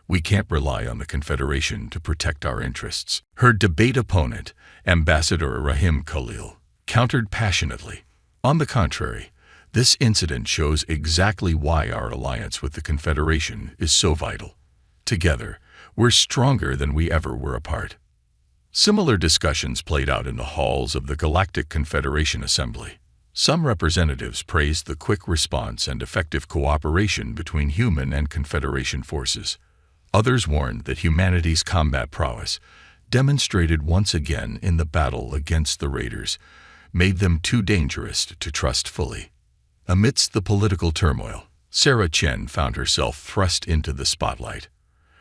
"We can't rely on the Confederation to protect our interests." Her debate opponent, Ambassador Rahim Khalil, countered passionately. "On the contrary, this incident shows exactly why our alliance with the Confederation is so vital. Together, we're stronger than we ever were apart." Similar discussions played out in the halls of the Galactic Confederation Assembly. Some representatives praised the quick response and effective cooperation between human and Confederation forces. Others warned that humanity's combat prowess, demonstrated once again in the battle against the raiders, made them too dangerous to trust fully. Amidst the political turmoil, Sarah Chen found herself thrust into the spotlight.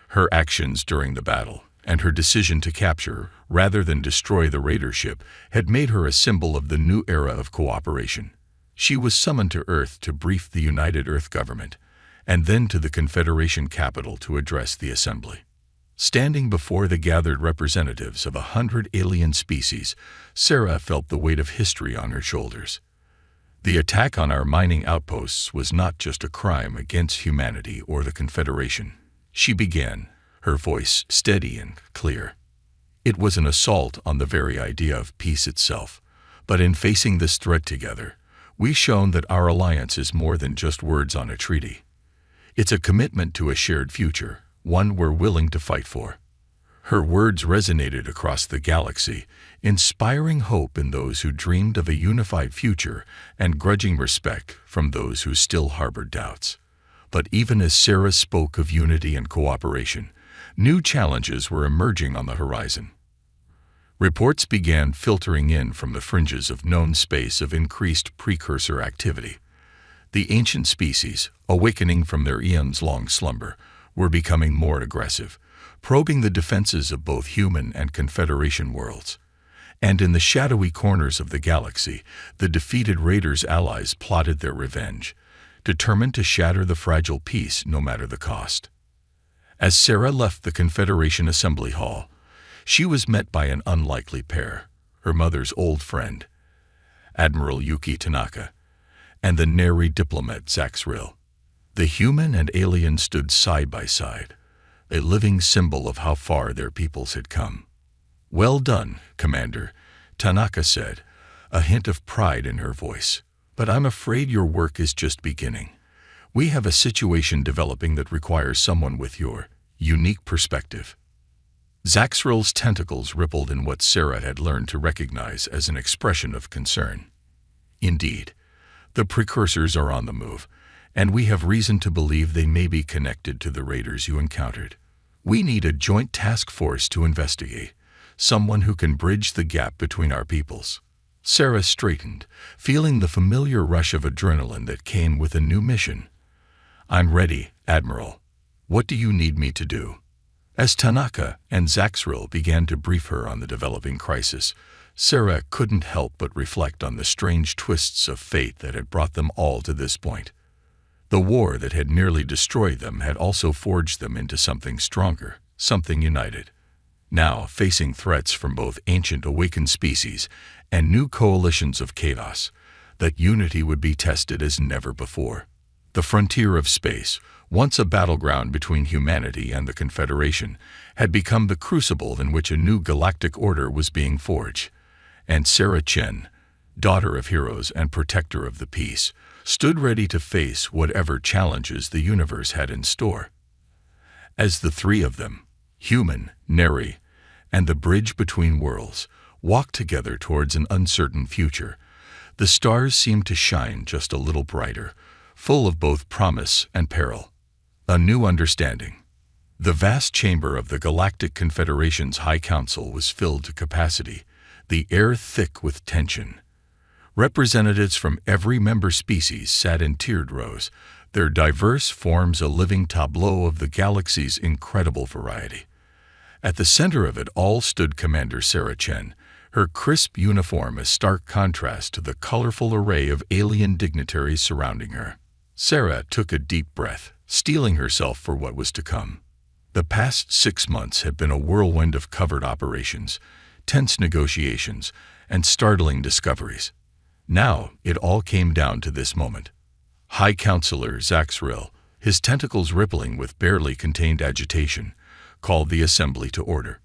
Her actions during the battle, and her decision to capture, rather than destroy the raider ship, had made her a symbol of the new era of cooperation. She was summoned to Earth to brief the United Earth government, and then to the Confederation capital to address the assembly. Standing before the gathered representatives of 100 alien species, Sarah felt the weight of history on her shoulders. The attack on our mining outposts was not just a crime against humanity or the Confederation. She began, her voice steady and clear. It was an assault on the very idea of peace itself. But in facing this threat together, we've shown that our alliance is more than just words on a treaty. It's a commitment to a shared future, one we're willing to fight for. Her words resonated across the galaxy, inspiring hope in those who dreamed of a unified future and grudging respect from those who still harbored doubts. But even as Sarah spoke of unity and cooperation, new challenges were emerging on the horizon. Reports began filtering in from the fringes of known space of increased precursor activity. The ancient species, awakening from their eons-long slumber, were becoming more aggressive, probing the defenses of both human and Confederation worlds. And in the shadowy corners of the galaxy, the defeated raiders' allies plotted their revenge, determined to shatter the fragile peace no matter the cost. As Sarah left the Confederation Assembly Hall, she was met by an unlikely pair, her mother's old friend, Admiral Yuki Tanaka, and the nary diplomat Zaxril. The human and alien stood side by side, a living symbol of how far their peoples had come. "Well done, Commander," Tanaka said, a hint of pride in her voice. "But I'm afraid your work is just beginning. We have a situation developing that requires someone with your unique perspective." Zaxril's tentacles rippled in what Sarah had learned to recognize as an expression of concern. "Indeed, the precursors are on the move, and we have reason to believe they may be connected to the raiders you encountered. We need a joint task force to investigate, someone who can bridge the gap between our peoples." Sarah straightened, feeling the familiar rush of adrenaline that came with a new mission. "I'm ready, Admiral. What do you need me to do?" As Tanaka and Zaxril began to brief her on the developing crisis, Sarah couldn't help but reflect on the strange twists of fate that had brought them all to this point. The war that had nearly destroyed them had also forged them into something stronger, something united. Now, facing threats from both ancient awakened species and new coalitions of chaos, that unity would be tested as never before. The frontier of space, once a battleground between humanity and the Confederation, had become the crucible in which a new galactic order was being forged. And Sarah Chen, daughter of heroes and protector of the peace, stood ready to face whatever challenges the universe had in store. As the three of them, human, nary, and the bridge between worlds, walked together towards an uncertain future, the stars seemed to shine just a little brighter, full of both promise and peril. A new understanding. The vast chamber of the Galactic Confederation's High Council was filled to capacity, the air thick with tension. Representatives from every member species sat in tiered rows, their diverse forms a living tableau of the galaxy's incredible variety. At the center of it all stood Commander Sarah Chen, her crisp uniform a stark contrast to the colorful array of alien dignitaries surrounding her. Sarah took a deep breath, steeling herself for what was to come. The past 6 months had been a whirlwind of covert operations, tense negotiations, and startling discoveries. Now it all came down to this moment. High Counselor Zaxril, his tentacles rippling with barely contained agitation, called the assembly to order.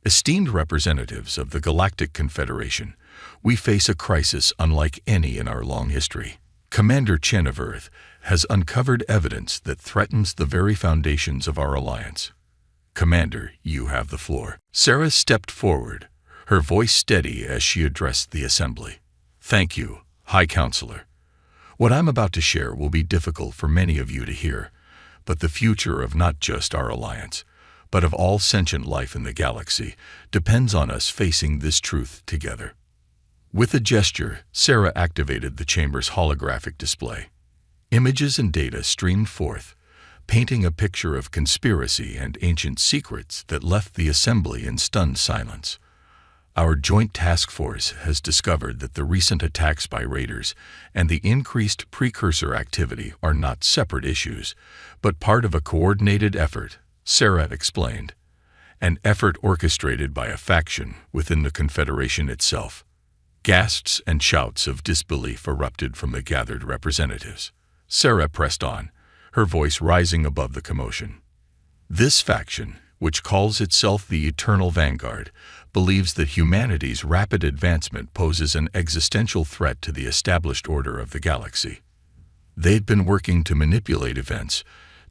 "Esteemed representatives of the Galactic Confederation, we face a crisis unlike any in our long history. Commander Chen of Earth has uncovered evidence that threatens the very foundations of our alliance. Commander, you have the floor." Sarah stepped forward, her voice steady as she addressed the assembly. "Thank you, High Counselor. What I'm about to share will be difficult for many of you to hear, but the future of not just our alliance, but of all sentient life in the galaxy, depends on us facing this truth together." With a gesture, Sarah activated the chamber's holographic display. Images and data streamed forth, painting a picture of conspiracy and ancient secrets that left the assembly in stunned silence. "Our joint task force has discovered that the recent attacks by raiders and the increased precursor activity are not separate issues, but part of a coordinated effort," Sarah explained. "An effort orchestrated by a faction within the Confederation itself." Gasps and shouts of disbelief erupted from the gathered representatives. Sarah pressed on, her voice rising above the commotion. "This faction, which calls itself the Eternal Vanguard, believes that humanity's rapid advancement poses an existential threat to the established order of the galaxy. They've been working to manipulate events,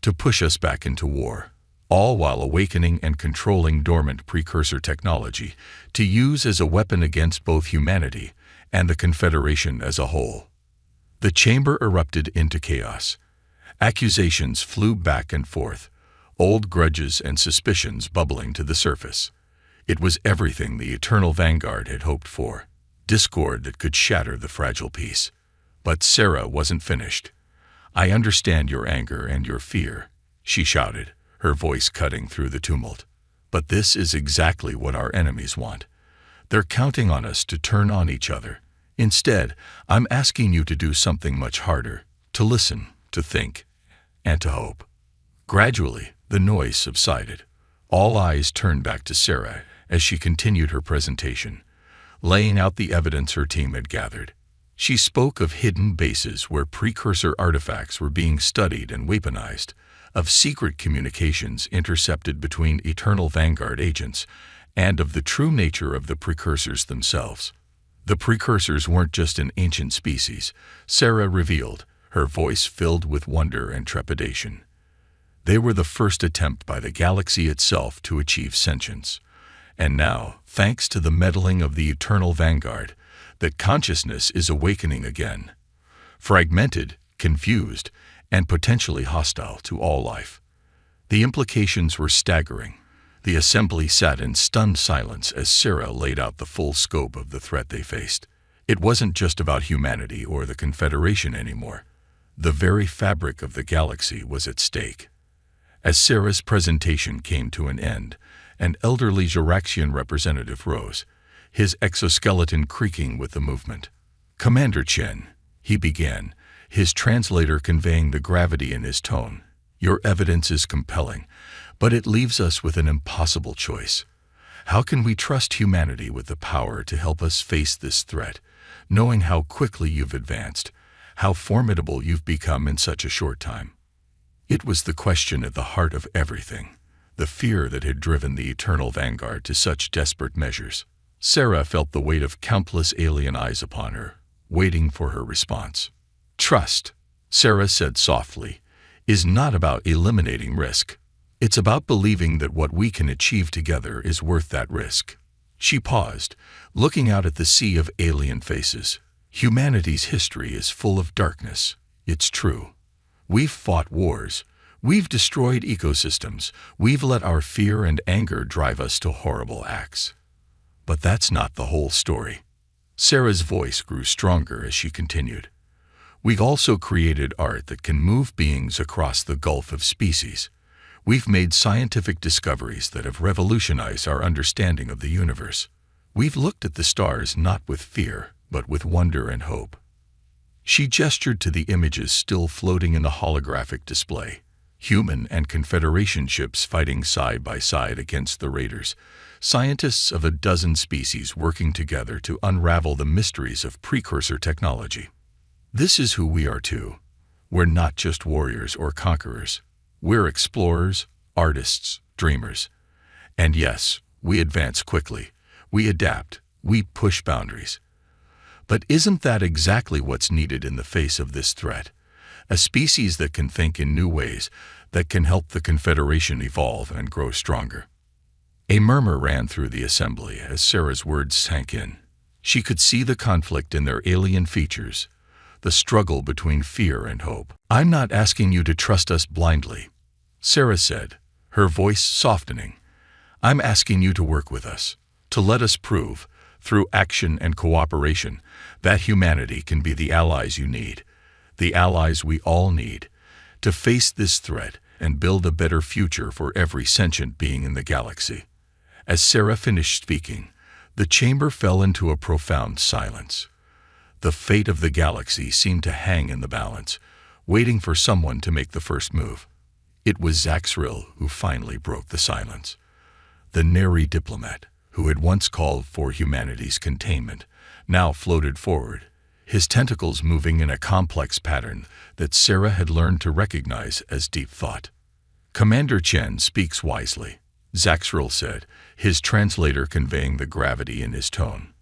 to push us back into war, all while awakening and controlling dormant precursor technology to use as a weapon against both humanity and the Confederation as a whole." The chamber erupted into chaos. Accusations flew back and forth, old grudges and suspicions bubbling to the surface. It was everything the Eternal Vanguard had hoped for, discord that could shatter the fragile peace. But Sarah wasn't finished. "I understand your anger and your fear," she shouted, her voice cutting through the tumult. "But this is exactly what our enemies want. They're counting on us to turn on each other. Instead, I'm asking you to do something much harder, to listen, to think, and to hope. Gradually, the noise subsided. All eyes turned back to Sarah as she continued her presentation, laying out the evidence her team had gathered. She spoke of hidden bases where precursor artifacts were being studied and weaponized, of secret communications intercepted between Eternal Vanguard agents, and of the true nature of the precursors themselves. The precursors weren't just an ancient species, Sarah revealed, her voice filled with wonder and trepidation. They were the first attempt by the galaxy itself to achieve sentience. And now, thanks to the meddling of the Eternal Vanguard, that consciousness is awakening again. Fragmented, confused, and potentially hostile to all life. The implications were staggering. The assembly sat in stunned silence as Sarah laid out the full scope of the threat they faced. It wasn't just about humanity or the Confederation anymore. The very fabric of the galaxy was at stake. As Sarah's presentation came to an end, an elderly Jiraxian representative rose, his exoskeleton creaking with the movement. "Commander Chen," he began, his translator conveying the gravity in his tone, "your evidence is compelling, but it leaves us with an impossible choice. How can we trust humanity with the power to help us face this threat, knowing how quickly you've advanced, how formidable you've become in such a short time?" It was the question at the heart of everything, the fear that had driven the Eternal Vanguard to such desperate measures. Sarah felt the weight of countless alien eyes upon her, waiting for her response. "Trust," Sarah said softly, "is not about eliminating risk. It's about believing that what we can achieve together is worth that risk." She paused, looking out at the sea of alien faces. "Humanity's history is full of darkness, it's true. We've fought wars. We've destroyed ecosystems. We've let our fear and anger drive us to horrible acts. But that's not the whole story." Sarah's voice grew stronger as she continued. "We've also created art that can move beings across the gulf of species. We've made scientific discoveries that have revolutionized our understanding of the universe. We've looked at the stars not with fear, but with wonder and hope." She gestured to the images still floating in the holographic display. Human and Confederation ships fighting side by side against the raiders. Scientists of a dozen species working together to unravel the mysteries of precursor technology. "This is who we are too. We're not just warriors or conquerors. We're explorers, artists, dreamers. And yes, we advance quickly. We adapt. We push boundaries. But isn't that exactly what's needed in the face of this threat? A species that can think in new ways, that can help the Confederation evolve and grow stronger." A murmur ran through the assembly as Sarah's words sank in. She could see the conflict in their alien features, the struggle between fear and hope. "I'm not asking you to trust us blindly," Sarah said, her voice softening. "I'm asking you to work with us, to let us prove, through action and cooperation, that humanity can be the allies you need, the allies we all need, to face this threat and build a better future for every sentient being in the galaxy." As Sarah finished speaking, the chamber fell into a profound silence. The fate of the galaxy seemed to hang in the balance, waiting for someone to make the first move. It was Zaxril who finally broke the silence. The Neri diplomat, who had once called for humanity's containment, now floated forward, his tentacles moving in a complex pattern that Sarah had learned to recognize as deep thought. "Commander Chen speaks wisely," Zaxril said, his translator conveying the gravity in his tone.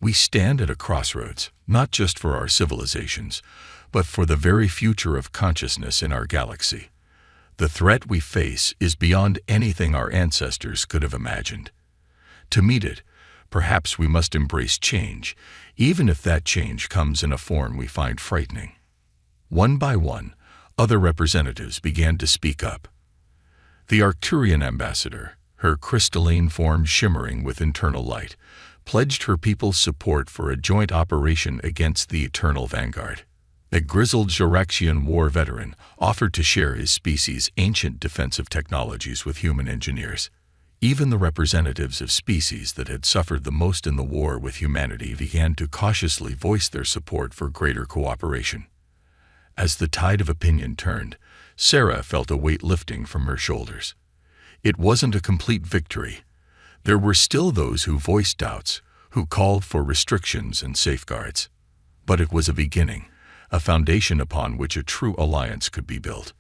"We stand at a crossroads, not just for our civilizations, but for the very future of consciousness in our galaxy. The threat we face is beyond anything our ancestors could have imagined. To meet it, perhaps we must embrace change, even if that change comes in a form we find frightening." One by one, other representatives began to speak up. The Arcturian ambassador, her crystalline form shimmering with internal light, pledged her people's support for a joint operation against the Eternal Vanguard. A grizzled Jiraxian war veteran offered to share his species' ancient defensive technologies with human engineers. Even the representatives of species that had suffered the most in the war with humanity began to cautiously voice their support for greater cooperation. As the tide of opinion turned, Sarah felt a weight lifting from her shoulders. It wasn't a complete victory. There were still those who voiced doubts, who called for restrictions and safeguards. But it was a beginning, a foundation upon which a true alliance could be built.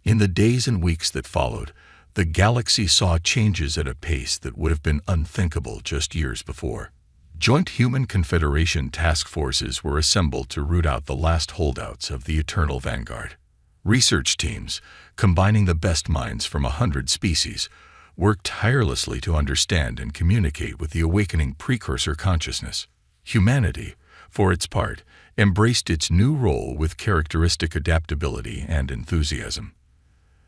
In the days and weeks that followed, the galaxy saw changes at a pace that would have been unthinkable just years before. Joint Human Confederation task forces were assembled to root out the last holdouts of the eternal vanguard. Research teams, combining the best minds from 100 species, worked tirelessly to understand and communicate with the awakening precursor consciousness. Humanity, for its part, embraced its new role with characteristic adaptability and enthusiasm.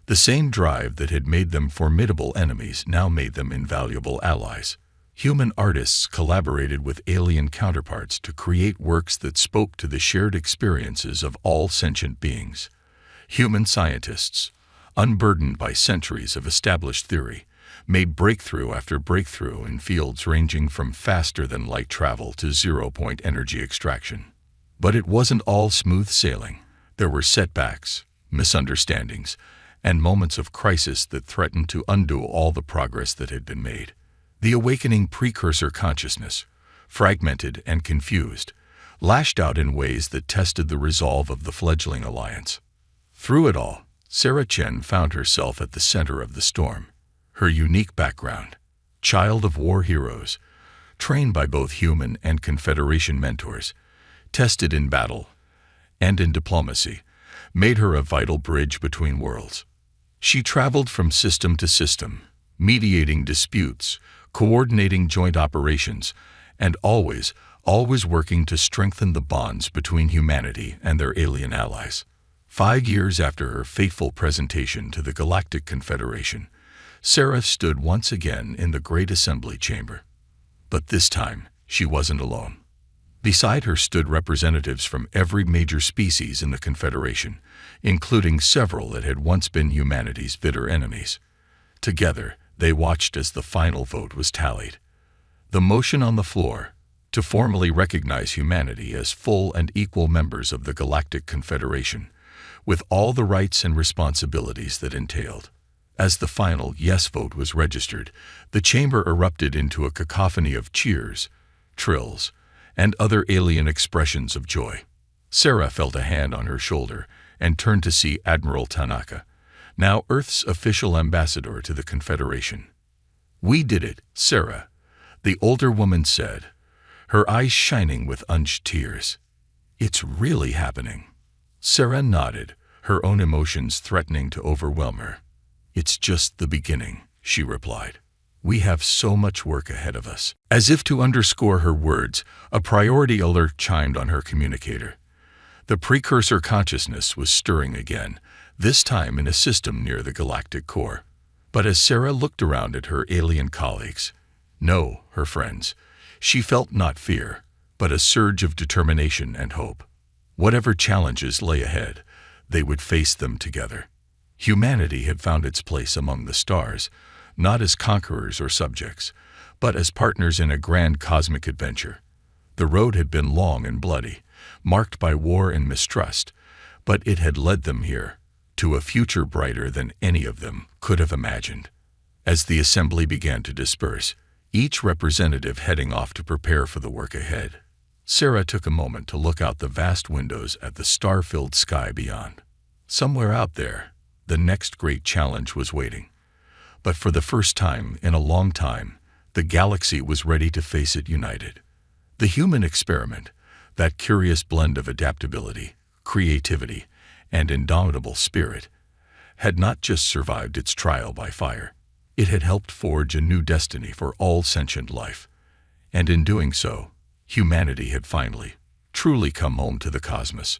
The same drive that had made them formidable enemies now made them invaluable allies. Human artists collaborated with alien counterparts to create works that spoke to the shared experiences of all sentient beings. Human scientists, unburdened by centuries of established theory, made breakthrough after breakthrough in fields ranging from faster-than-light travel to zero-point energy extraction. But it wasn't all smooth sailing. There were setbacks, misunderstandings, and moments of crisis that threatened to undo all the progress that had been made. The awakening precursor consciousness, fragmented and confused, lashed out in ways that tested the resolve of the fledgling alliance. Through it all, Sarah Chen found herself at the center of the storm. Her unique background, child of war heroes, trained by both human and Confederation mentors, tested in battle and in diplomacy, made her a vital bridge between worlds. She traveled from system to system, mediating disputes, coordinating joint operations, and always working to strengthen the bonds between humanity and their alien allies. 5 years after her fateful presentation to the Galactic Confederation, Sarah stood once again in the Great Assembly Chamber. But this time, she wasn't alone. Beside her stood representatives from every major species in the Confederation, including several that had once been humanity's bitter enemies. Together, they watched as the final vote was tallied. The motion on the floor, to formally recognize humanity as full and equal members of the Galactic Confederation, with all the rights and responsibilities that entailed. As the final yes vote was registered, the chamber erupted into a cacophony of cheers, trills, and other alien expressions of joy. Sarah felt a hand on her shoulder and turned to see Admiral Tanaka, now Earth's official ambassador to the Confederation. "We did it, Sarah," the older woman said, her eyes shining with unshed tears. "It's really happening." Sarah nodded, her own emotions threatening to overwhelm her. "It's just the beginning," she replied. "We have so much work ahead of us." As if to underscore her words, a priority alert chimed on her communicator. The precursor consciousness was stirring again, this time in a system near the galactic core. But as Sarah looked around at her alien colleagues, no, her friends, she felt not fear, but a surge of determination and hope. Whatever challenges lay ahead, they would face them together. Humanity had found its place among the stars, not as conquerors or subjects, but as partners in a grand cosmic adventure. The road had been long and bloody, marked by war and mistrust, but it had led them here, to a future brighter than any of them could have imagined. As the assembly began to disperse, each representative heading off to prepare for the work ahead, Sarah took a moment to look out the vast windows at the star-filled sky beyond. Somewhere out there, the next great challenge was waiting. But for the first time in a long time, the galaxy was ready to face it united. The human experiment, that curious blend of adaptability, creativity, and indomitable spirit, had not just survived its trial by fire. It had helped forge a new destiny for all sentient life. And in doing so, humanity had finally, truly come home to the cosmos.